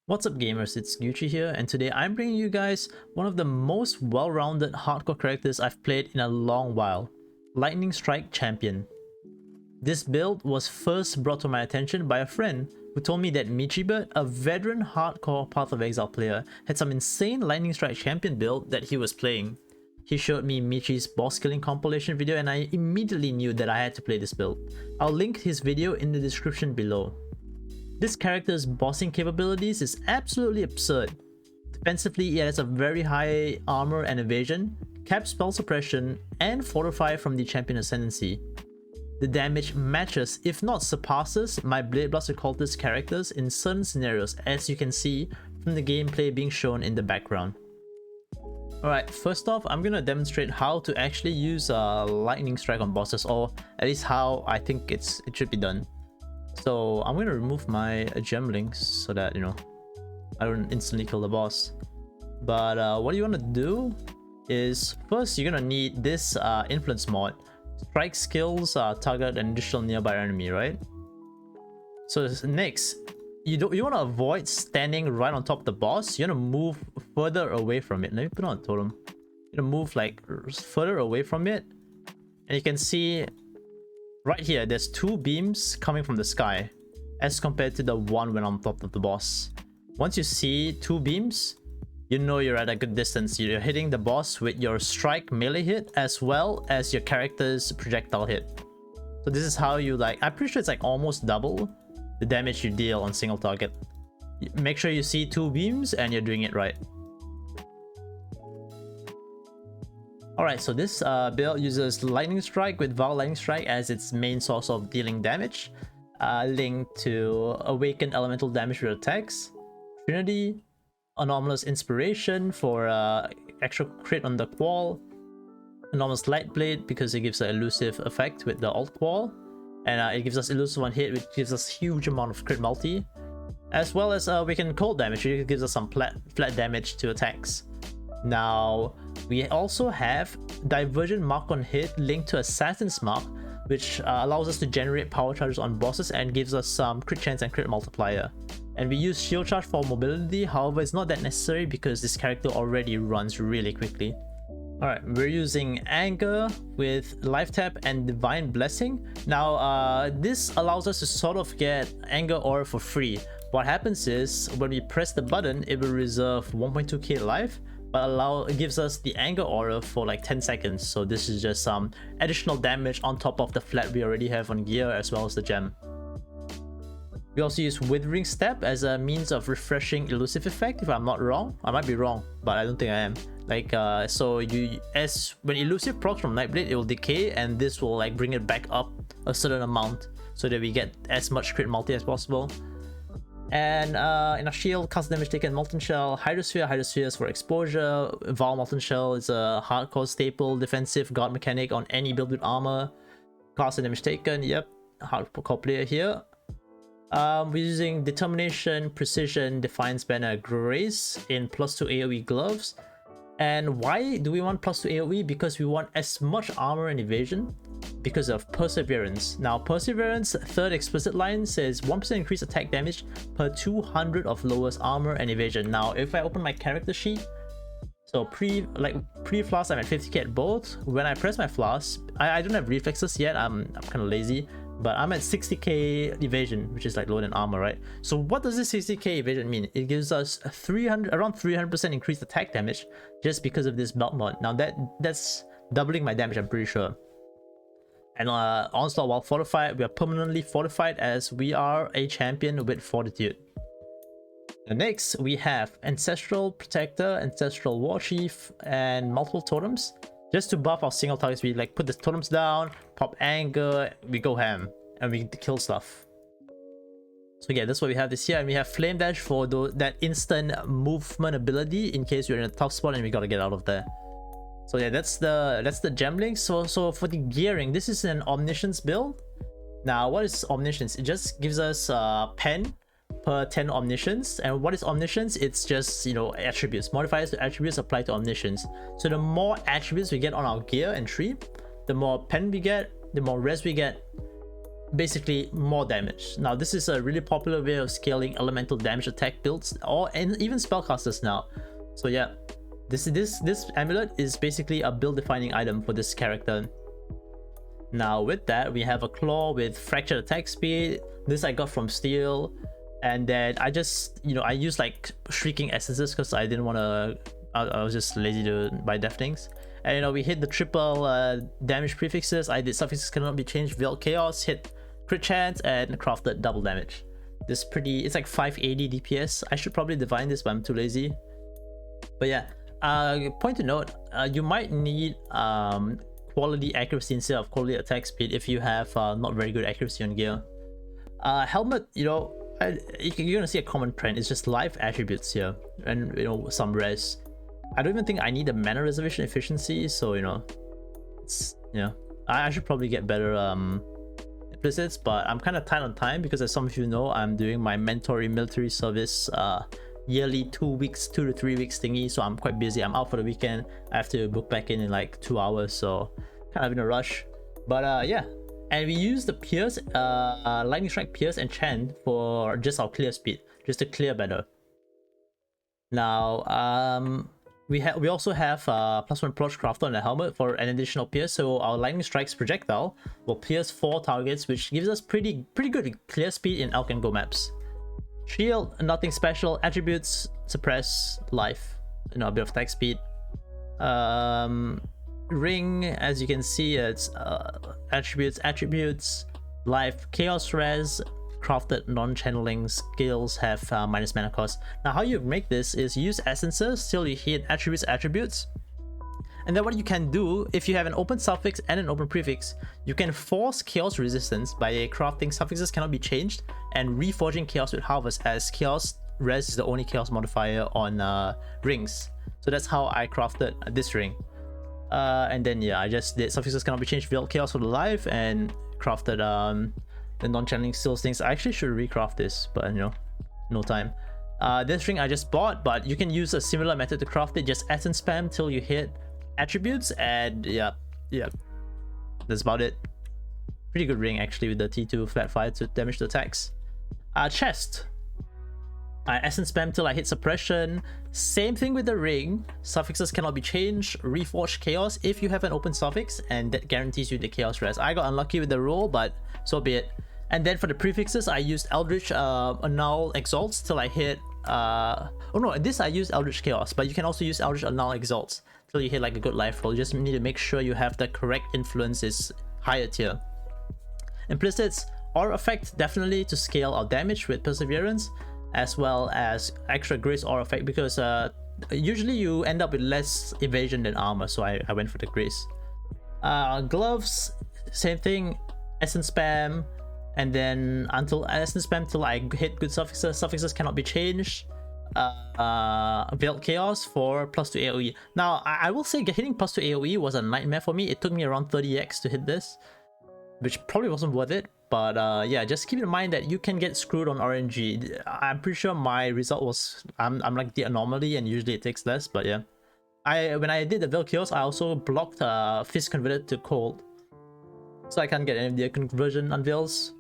What's up gamers, it's Gucci here, and today I'm bringing you guys one of the most well-rounded hardcore characters I've played in a long while, Lightning Strike Champion. This build was first brought to my attention by a friend who told me that Michibert, a veteran hardcore Path of Exile player, had some insane Lightning Strike Champion build that he was playing. He showed me Michi's boss killing compilation video and I immediately knew that I had to play this build. I'll link his video in the description below. This character's bossing capabilities is absolutely absurd. Defensively, it has a very high armor and evasion, cap spell suppression, and fortify from the champion ascendancy. The damage matches, if not surpasses, my Blade Blast Occultist characters in certain scenarios, as you can see from the gameplay being shown in the background. Alright, first off, I'm gonna demonstrate how to actually use Lightning Strike on bosses, or at least how I think it should be done. So I'm going to remove my gem links so that, I don't instantly kill the boss. But what you want to do is, first you're going to need this influence mod. Strike skills target an additional nearby enemy, right? So next, you want to avoid standing right on top of the boss. You want to move further away from it. Let me put on a totem. You want to move like further away from it. And you can see right here, there's two beams coming from the sky as compared to the one when on top of the boss. Once you see two beams, you know you're at a good distance. You're hitting the boss with your strike melee hit as well as your character's projectile hit. So this is how you I'm pretty sure it's like almost double the damage you deal on single target. Make sure you see two beams and you're doing it right. Alright, so this build uses Lightning Strike with Val Lightning Strike as its main source of dealing damage, linked to Awakened Elemental damage with attacks, Trinity, Anomalous Inspiration for extra crit on the Qual, Anomalous Light Blade because it gives an elusive effect with the Alt Qual, and it gives us elusive on hit, which gives us huge amount of crit multi, as well as Awakened Cold damage, which gives us some flat damage to attacks. Now, we also have Divergent Mark on hit linked to Assassin's Mark, which allows us to generate power charges on bosses and gives us some crit chance and crit multiplier. And we use Shield Charge for mobility, however it's not that necessary because this character already runs really quickly. Alright, we're using Anger with Life Tap and Divine Blessing. Now, this allows us to sort of get Anger Aura for free. What happens is, when we press the button, it will reserve 1.2k life, but it gives us the Anger Aura for like 10 seconds. So this is just some additional damage on top of the flat we already have on gear as well as the gem. We also use Withering Step as a means of refreshing elusive effect, if I'm not wrong. I might be wrong, but I don't think I am. So when elusive procs from Nightblade, it will decay, and this will bring it back up a certain amount so that we get as much crit multi as possible. And in our shield, cast damage taken, Molten Shell, Hydrospheres for exposure. Val Molten Shell is a hardcore staple defensive guard mechanic on any build with armor. Cast damage taken, yep, hardcore player here. We're using Determination, Precision, Defiance Banner, Grace in +2 AoE gloves. And why do we want +2 AoE? Because we want as much armor and evasion because of Perseverance. Now, Perseverance, third explicit line says 1% increased attack damage per 200 of lowest armor and evasion. Now, if I open my character sheet, so pre-flask I'm at 50k at both. When I press my flask, I don't have reflexes yet, I'm kind of lazy, but I'm at 60k evasion, which is lower than armor, right? So what does this 60k evasion mean? It gives us around 300% increased attack damage just because of this belt mod. Now that's doubling my damage, I'm pretty sure. And onslaught while fortified, we are permanently fortified as we are a champion with fortitude. And next we have Ancestral Protector, Ancestral War Chief, and multiple totems. Just to buff our single targets, we put the totems down, pop Anger, we go ham, and we kill stuff. So yeah, that's what we have this here. And we have Flame Dash for that instant movement ability in case you're in a tough spot and we gotta get out of there. So yeah, that's the gem link. So for the gearing, this is an Omniscience build. Now, what is Omniscience? It just gives us pen per 10 Omniscience. And what is Omniscience? It's just, attributes. Modifiers to attributes apply to Omniscience. So the more attributes we get on our gear and tree, the more pen we get, the more res we get, basically more damage. Now this is a really popular way of scaling elemental damage attack builds, and even spellcasters now. So yeah, this amulet is basically a build defining item for this character. Now with that, we have a claw with fractured attack speed. This I got from Steel, and then I just, you know, I used like shrieking essences because I didn't want to, I was just lazy to buy deafenings. And you know, we hit the triple damage prefixes. I did suffixes cannot be changed, Veiled Chaos, hit crit chance, and crafted double damage. This pretty, it's like 580 DPS. I should probably divine this, but I'm too lazy. But yeah, point to note, you might need quality accuracy instead of quality attack speed if you have not very good accuracy on gear. Helmet, you know, you're gonna see a common trend. It's just life attributes here, and you know, some res. I don't even think I need a mana reservation efficiency, so you know, it's, you know, I should probably get better implicits, but I'm kind of tight on time because, as some of you know, I'm doing my mandatory military service yearly 2 to 3 weeks thingy, so I'm quite busy. I'm out for the weekend. I have to book back in like 2 hours, so kind of in a rush. But yeah, and we use the Pierce, Lightning Strike, Pierce, and Chant for just our clear speed, just to clear better. Now, we also have +1 approach crafter on the helmet for an additional pierce. So our Lightning Strike's projectile will pierce 4 targets, which gives us pretty good clear speed in Elk and Go maps. Shield, nothing special. Attributes, suppress, life, you know, a bit of attack speed. Ring, as you can see, it's attributes, life, chaos res, crafted non-channeling skills have minus mana cost. Now how you make this is use essences till you hit attributes, and then what you can do, if you have an open suffix and an open prefix, you can force chaos resistance by crafting suffixes cannot be changed and reforging chaos with harvest, as chaos res is the only chaos modifier on rings. So that's how I crafted this ring. And then yeah, I just did suffixes cannot be changed, Veiled Chaos for the life, and crafted the non-channeling skills things. I actually should recraft this, but you know, no time. This ring I just bought, but you can use a similar method to craft it. Just essence spam till you hit attributes, and yeah, that's about it. Pretty good ring actually with the T2 flat fire to damage the attacks. Chest. I essence spam till I hit suppression. Same thing with the ring. Suffixes cannot be changed. Reforge chaos if you have an open suffix, and that guarantees you the chaos res. I got unlucky with the roll, but so be it. And then for the prefixes, I used Eldritch Annul Exalts till I hit oh no, this I used Eldritch Chaos, but you can also use Eldritch Annul Exalts till you hit like a good life roll. You just need to make sure you have the correct influences higher tier. Implicits, Aura Effect, definitely to scale our damage with Perseverance, as well as extra Grace Aura Effect, because usually you end up with less evasion than armor, so I went for the Grace. Gloves, same thing, essence spam, and then until essence spam till I hit good suffixes. Suffixes cannot be changed. Veiled Chaos for +2 AoE. Now I will say hitting +2 AoE was a nightmare for me. It took me around 30x to hit this, which probably wasn't worth it. But yeah, just keep in mind that you can get screwed on RNG. I'm pretty sure my result was, I'm like the anomaly, and usually it takes less. But yeah, when I did the Veiled Chaos, I also blocked Fist converted to cold, so I can't get any of the conversion unveils.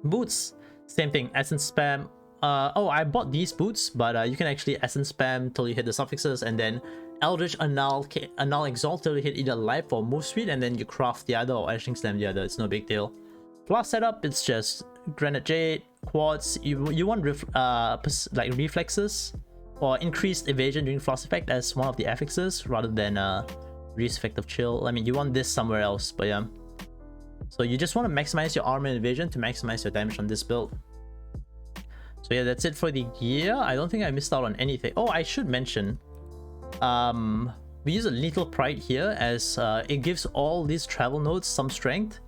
Boots, same thing, essence spam. Oh, I bought these boots, but you can actually essence spam till you hit the suffixes, and then Eldritch Annul Exalt till you hit either life or move speed, and then you craft the other or Ashling Slam the other. It's no big deal. Plus setup, it's just Granite Jade, Quartz. You want like reflexes or increased evasion during Frost effect as one of the affixes rather than Reese effect of chill. I mean, you want this somewhere else, but yeah. So you just want to maximize your armor and evasion to maximize your damage on this build. So yeah, that's it for the gear. I don't think I missed out on anything. Oh, I should mention, we use a Lethal Pride here, as it gives all these travel nodes some strength.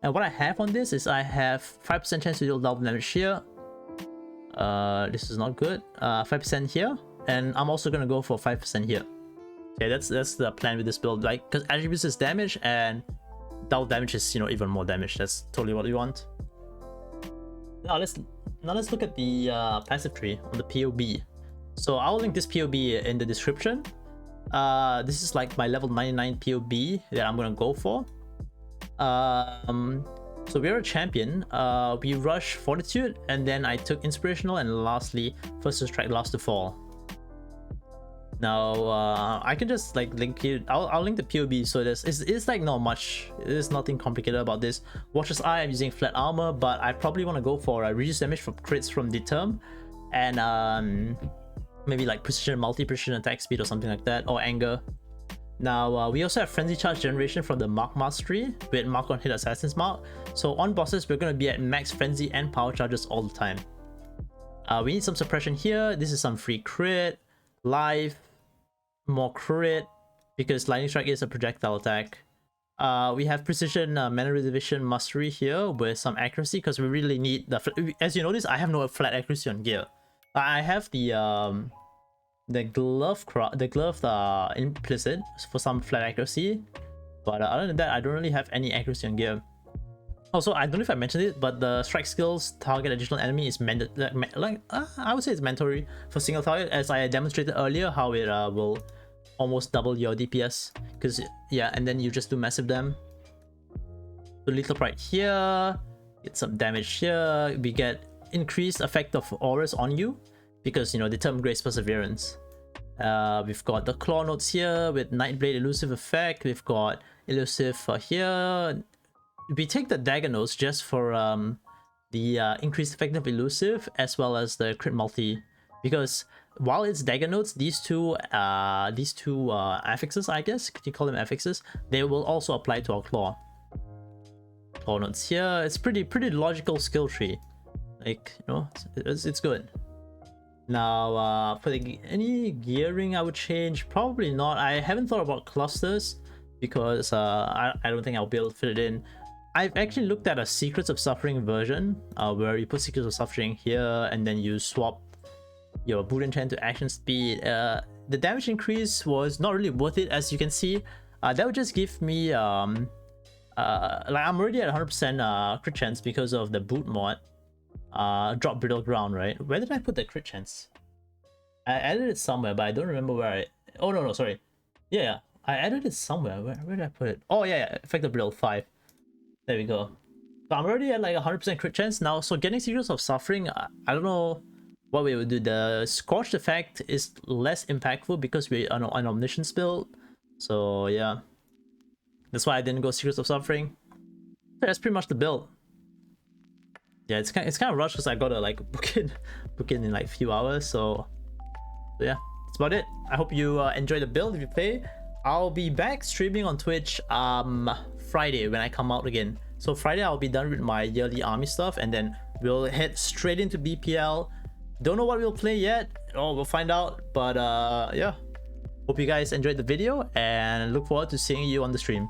And what I have on this is I have 5% chance to deal double damage here. This is not good. 5% here, and I'm also gonna go for 5% here. Okay, that's the plan with this build, like, because attributes is damage and double damage is, you know, even more damage. That's totally what we want. Now let's look at the passive tree on the POB. So I'll link this POB in the description. This is like my level 99 POB that I'm gonna go for. So we're a champion. We rush Fortitude, and then I took Inspirational, and lastly, first to strike, last to fall. Now I can just like link it. I'll link the POB. So it's like not much. There's nothing complicated about this. Watcher's Eye, I'm using flat armor, but I probably want to go for reduce damage from crits from Determ, and maybe like precision, multi-precision attack speed or something like that, or anger. Now we also have Frenzy Charge generation from the Mark Mastery with Mark on hit Assassin's Mark. So on bosses, we're going to be at max Frenzy and Power Charges all the time. We need some suppression here. This is some free crit, life, more crit, because Lightning Strike is a projectile attack. We have Precision Mana Reservation Mastery here with some accuracy, because we really need the... As you notice, I have no flat accuracy on gear. I have the glove implicit for some flat accuracy, but other than that, I don't really have any accuracy on gear. Also, I don't know if I mentioned it, but the strike skills target additional enemy is I would say it's mandatory for single target, as I demonstrated earlier how it will almost double your DPS. Because yeah, and then you just do massive dam. So Lethal Pride here, get some damage here. We get increased effect of auras on you because, you know, Determined Grace Perseverance. We've got the Claw Notes here with Nightblade Elusive effect. We've got Elusive here. We take the Dagger Notes just for the increased effect of Elusive as well as the crit multi, because while it's Dagger Notes, these two affixes, I guess, could you call them affixes, they will also apply to our Claw. Claw Notes here. It's pretty logical skill tree. Like, you know, it's good. Now for any gearing I would change, probably not. I haven't thought about clusters because I don't think I'll be able to fit it in. I've actually looked at a Secrets of Suffering version where you put Secrets of Suffering here and then you swap your boot enchant to action speed. The damage increase was not really worth it, as you can see. That would just give me like, I'm already at 100% crit chance because of the boot mod. Drop Brittle Ground, right? Where did I put the crit chance? I added it somewhere, but I don't remember where I... Oh no, sorry. Yeah, I added it somewhere. Where did I put it? Oh yeah, Effective Brittle 5. There we go. So I'm already at like 100% crit chance now. So getting Secrets of Suffering, I don't know what we would do. The Scorched effect is less impactful because we're on an Omniscience build. So yeah, that's why I didn't go Secrets of Suffering. That's pretty much the build. Yeah, it's kind of rushed because I gotta like book in like a few hours. So yeah, that's about it. I hope you enjoy the build if you play. I'll be back streaming on Twitch Friday when I come out again. So Friday I'll be done with my yearly army stuff, and then we'll head straight into BPL. Don't know what we'll play yet. Oh, we'll find out. But yeah, hope you guys enjoyed the video and look forward to seeing you on the stream.